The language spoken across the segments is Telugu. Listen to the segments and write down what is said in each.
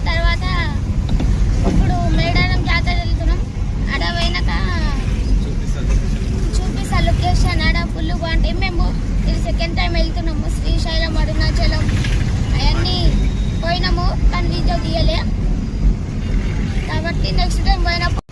తర్వాత ఇప్పుడు మేడారం జాతర వెళ్తున్నాం. ఆడ పోయినాక చూపిస్తా లొకేషన్. ఆడ ఫుల్ బాగుంటాయి. మేము ఇది సెకండ్ టైం వెళ్తున్నాము. శ్రీశైలం, అరుణాచలం అవన్నీ పోయినాము కానీ వీడియో తీయలే కాబట్టి నెక్స్ట్ టైం పోయినప్పుడు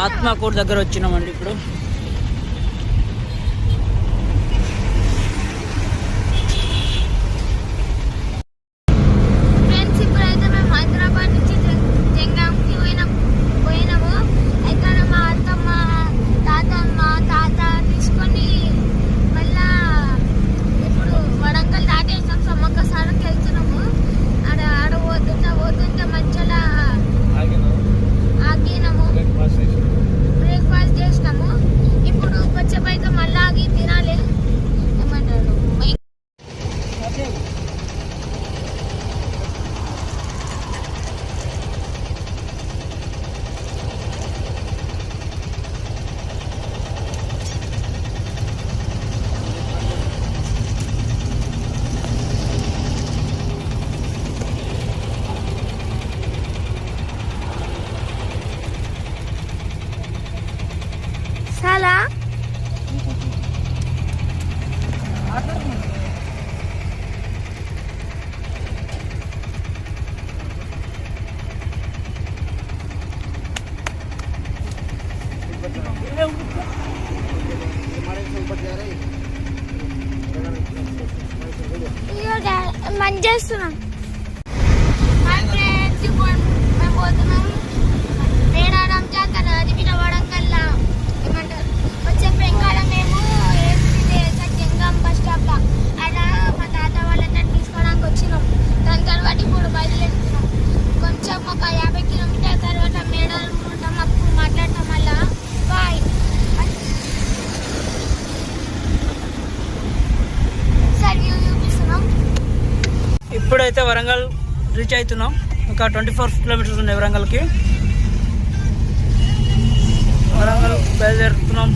ఆత్మకూరు దగ్గర వచ్చినామండి. ఇప్పుడు ఫ్రెండ్స్ ఇప్పుడైతే మేము హైదరాబాద్ నుంచి జంగాంకి పోయినాము. ఇక్కడ మా అత్తమ్మ తాత తీసుకొని మళ్ళా ఇప్పుడు వరంగల్ దాటేసాం. సమ్మక్క సార్కి వెళ్తున్నాము. ఆడ పోతుంటే మధ్యలో ఆగినాము, బ్రేక్ఫాస్ట్ చేసినాము. ఇప్పుడు వచ్చేపైతే మళ్ళీ ఆగి తినాలి. ఏమంటారు చాలా మంచి చేస్తున్నాం. మేము పోతున్నాం మేడారం జాతర. అది మీద వడంగల్లా ఏమంటారు వచ్చే ఇంకా మేము జంగం బస్ స్టాప్లో ఆడ మా తాత వాళ్ళని తీసుకోవడానికి వచ్చినాం. దాని తర్వాత ఇప్పుడు బయలుదేరుతున్నాం. కొంచెం ఒక 50 కిలోమీటర్ తర్వాత మేడారం ఉంటాం. అప్పుడు మాట్లాడతాం. మళ్ళా బాయ్. సరే చూపిస్తున్నాం. ఇప్పుడైతే వరంగల్ రీచ్ అవుతున్నాం. ఇంకా 24 కిలోమీటర్స్ ఉన్నాయి వరంగల్కి. వరంగల్ బయలుదేరుతున్నాం.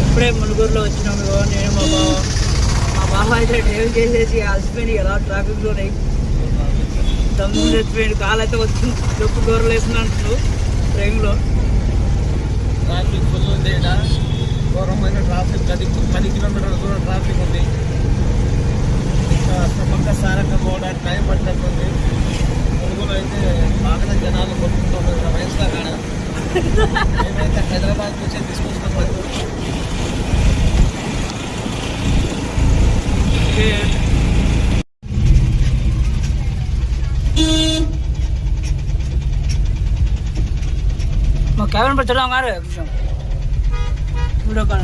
ఇప్పుడే ములుగురులో వచ్చినాం. నేను మా బావ అయితే డ్రైవ్ చేసేసి అలసిపోయింది ఎలా ట్రాఫిక్లోనే తమ్ముడు ఎత్తిపోయింది. కాలు అయితే వస్తుంది. డొక్కు గోరలు వేస్తున్నట్టు ట్రైన్లో ట్రాఫిక్ ఫుల్ ఉంది. ఘోరమైన ట్రాఫిక్. 10 కిలోమీటర్ల దూరం ట్రాఫిక్ ఉంది. ఇంకా పక్క సారక్క పోవడానికి టైం పట్టినట్టుంది. మురుగులో అయితే బాగానే జనాలు కొట్టుకుంటారు వయసులో కాడ. మేమైతే హైదరాబాద్ నుంచి తీసుకొస్తున్నాం. మా కేవలం पर चलाऊंगा रे वीडियो कॉल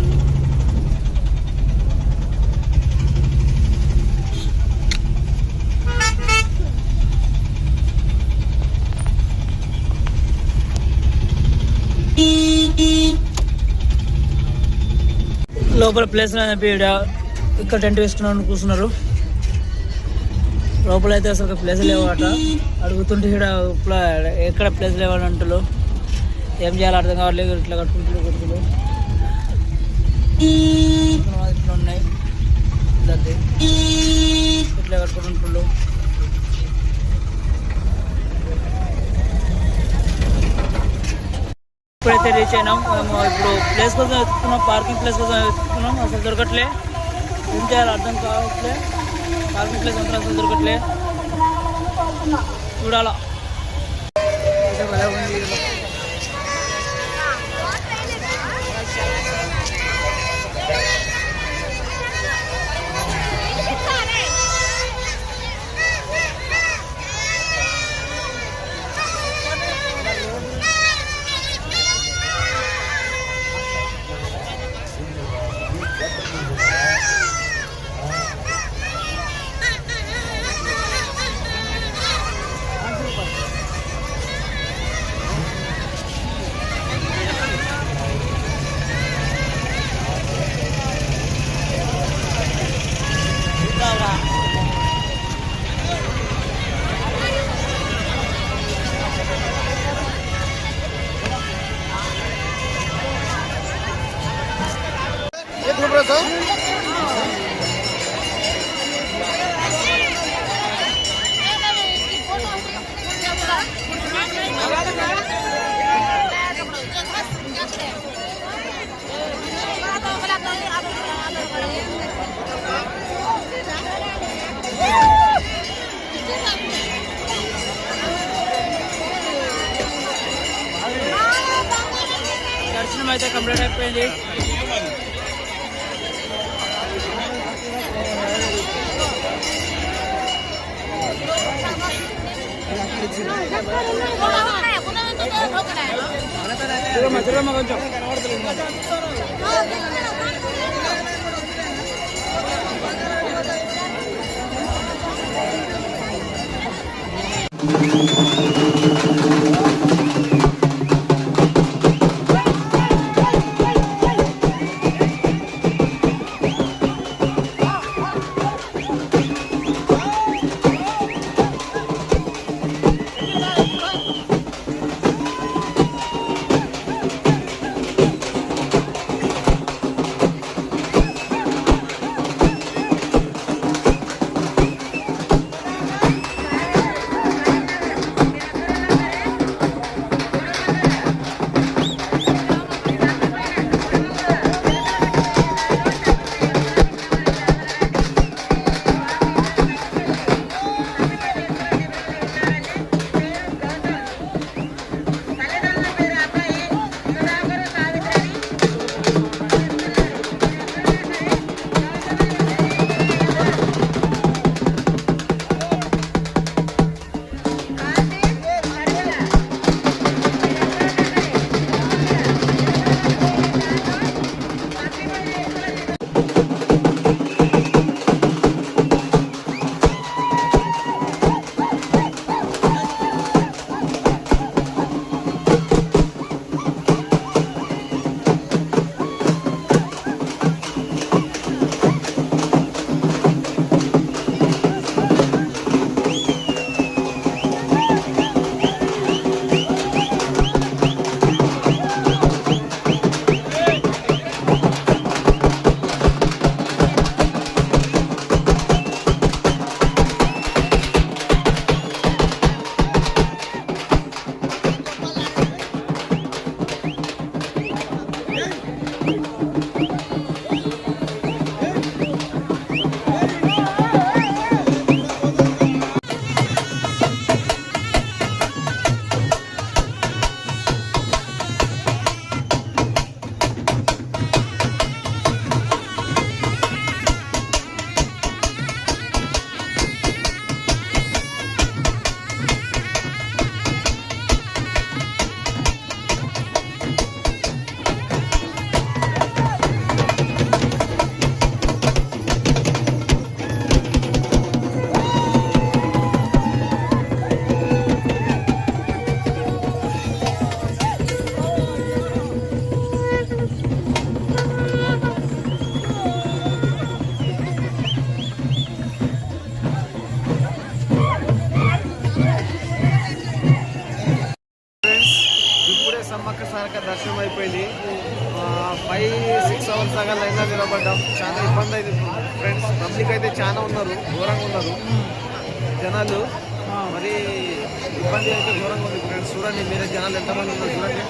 లోపల ప్లేస్ ఇక్కడ టెంట్ వేసుకున్నాను కూర్చున్నారు. లోపల అయితే అసలు ప్లేస్ లేవట. అడుగుతుంటే ఇక్కడ ఎక్కడ ప్లేస్ లేవని అంటారు. ఏం చేయాలో అర్థం కావట్లేదు. ఇట్లా కట్టుకుంటారు కొడుకులు ఇట్లా ఉన్నాయి. ఇట్లా కట్టుకుంటుంటారు. ఇప్పుడైతే రీచ్ అయినాం. మేము ఇప్పుడు ప్లేస్ కోసం వెతుకున్నాం. పార్కింగ్ ప్లేస్ కోసం వెతుకున్నాం. అసలు దొరకట్లే. ఏం చేయాలో అర్థం కావట్లే. పార్కింగ్ ప్లేస్ అంతా అసలు దొరకట్లే. చూడాలా. దర్శనం అయితే కంప్లీట్ అయిపోయింది. కొంచెం సమ్మక్క సారక్క దర్శనం అయిపోయింది. 5-6 అవర్స్ దాకా లైన్లో నిలబడ్డాం. చాలా ఇబ్బంది అయింది ఫ్రెండ్స్. పబ్లిక్ అయితే చాలా ఉన్నారు, ఘోరంగా ఉన్నారు జనాలు. మరి ఇబ్బంది అయితే ఘోరంగా ఉంది ఫ్రెండ్స్. చూడండి మీరే జనాలు ఎంతమంది ఉన్నారు చూడండి.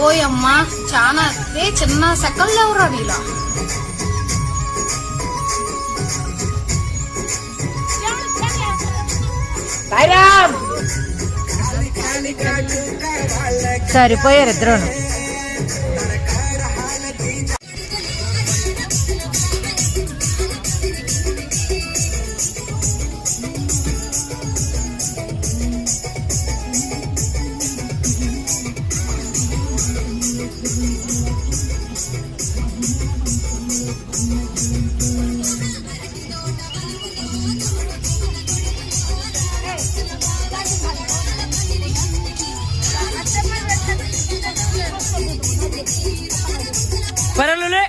ఓయమ్మా చాలా చిన్న సెకల్ లేవురా నీలా. సరిపోయారు ఇద్దరును. పరలులే